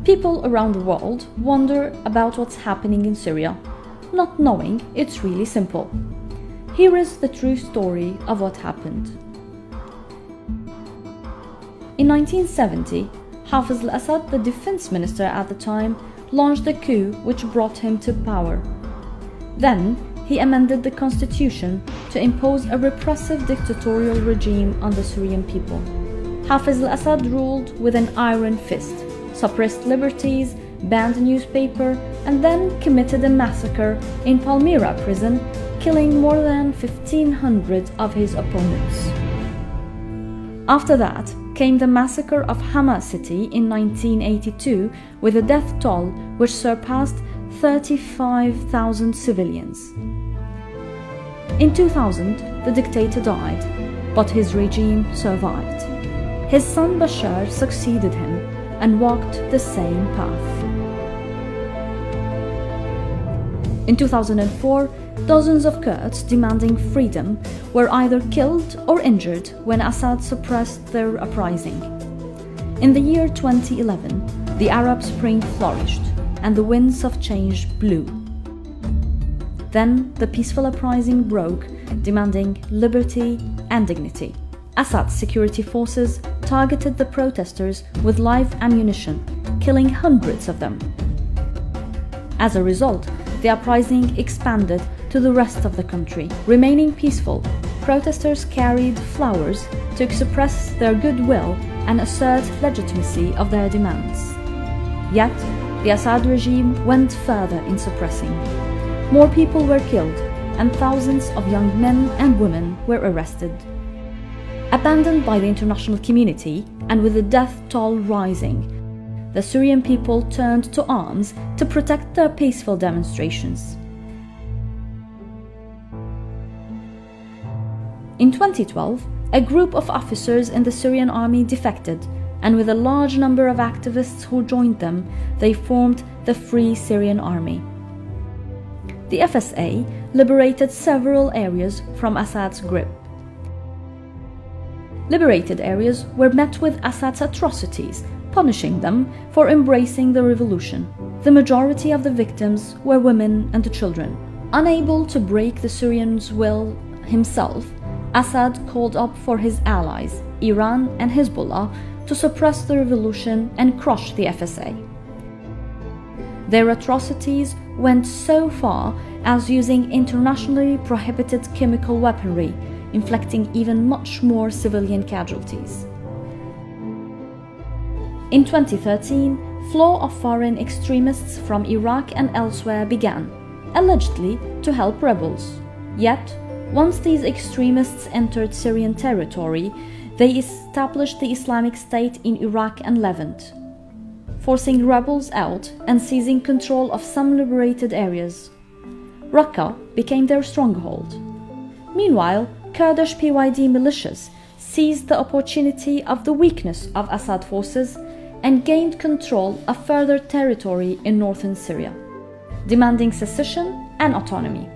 People around the world wonder about what's happening in Syria, not knowing it's really simple. Here is the true story of what happened. In 1970, Hafez al-Assad, the defense minister at the time, launched a coup which brought him to power. Then, he amended the constitution to impose a repressive dictatorial regime on the Syrian people. Hafez al-Assad ruled with an iron fist, suppressed liberties, banned a newspaper, and then committed a massacre in Palmyra prison, killing more than 1,500 of his opponents. After that came the massacre of Hama city in 1982 with a death toll which surpassed 35,000 civilians. In 2000, the dictator died, but his regime survived. His son Bashar succeeded him and walked the same path. In 2004, dozens of Kurds demanding freedom were either killed or injured when Assad suppressed their uprising. In the year 2011, the Arab Spring flourished and the winds of change blew. Then the peaceful uprising broke, demanding liberty and dignity. Assad's security forces targeted the protesters with live ammunition, killing hundreds of them. As a result, the uprising expanded to the rest of the country. Remaining peaceful, protesters carried flowers to express their goodwill and assert legitimacy of their demands. Yet, the Assad regime went further in suppressing. More people were killed, and thousands of young men and women were arrested. Abandoned by the international community, and with the death toll rising, the Syrian people turned to arms to protect their peaceful demonstrations. In 2012, a group of officers in the Syrian army defected, and with a large number of activists who joined them, they formed the Free Syrian Army. The FSA liberated several areas from Assad's grip. Liberated areas were met with Assad's atrocities, punishing them for embracing the revolution. The majority of the victims were women and children. Unable to break the Syrians' will himself, Assad called up for his allies, Iran and Hezbollah, to suppress the revolution and crush the FSA. Their atrocities went so far as using internationally prohibited chemical weaponry, inflicting even much more civilian casualties. In 2013, flow of foreign extremists from Iraq and elsewhere began, allegedly to help rebels. Yet, once these extremists entered Syrian territory, they established the Islamic State in Iraq and Levant, forcing rebels out and seizing control of some liberated areas. Raqqa became their stronghold. Meanwhile, Kurdish PYD militias seized the opportunity of the weakness of Assad forces and gained control of further territory in northern Syria, demanding secession and autonomy.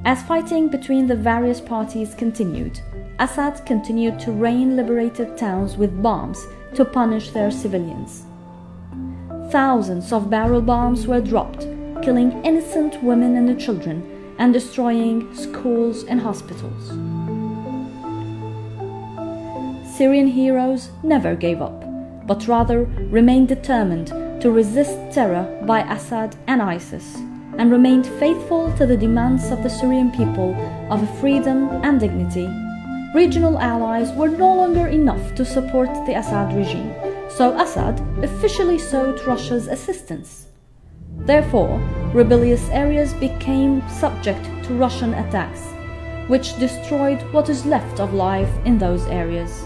As fighting between the various parties continued, Assad continued to rain liberated towns with bombs to punish their civilians. Thousands of barrel bombs were dropped, killing innocent women and children and destroying schools and hospitals. Syrian heroes never gave up, but rather remained determined to resist terror by Assad and ISIS, and remained faithful to the demands of the Syrian people of freedom and dignity. Regional allies were no longer enough to support the Assad regime, so Assad officially sought Russia's assistance. Therefore, rebellious areas became subject to Russian attacks, which destroyed what is left of life in those areas.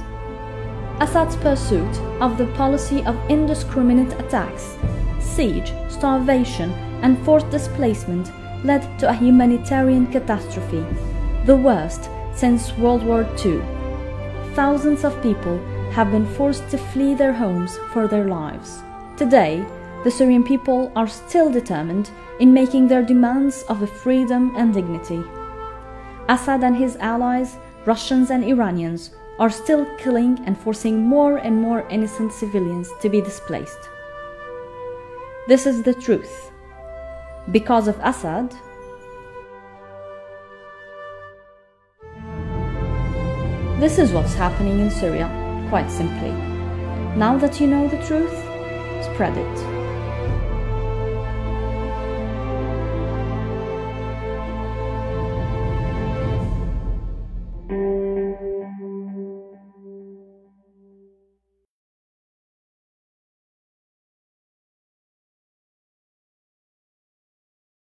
Assad's pursuit of the policy of indiscriminate attacks, siege, starvation, and forced displacement led to a humanitarian catastrophe, the worst since World War II. Thousands of people have been forced to flee their homes for their lives. Today, the Syrian people are still determined in making their demands of freedom and dignity. Assad and his allies, Russians and Iranians, are still killing and forcing more and more innocent civilians to be displaced. This is the truth. Because of Assad, this is what's happening in Syria, quite simply. Now that you know the truth, spread it.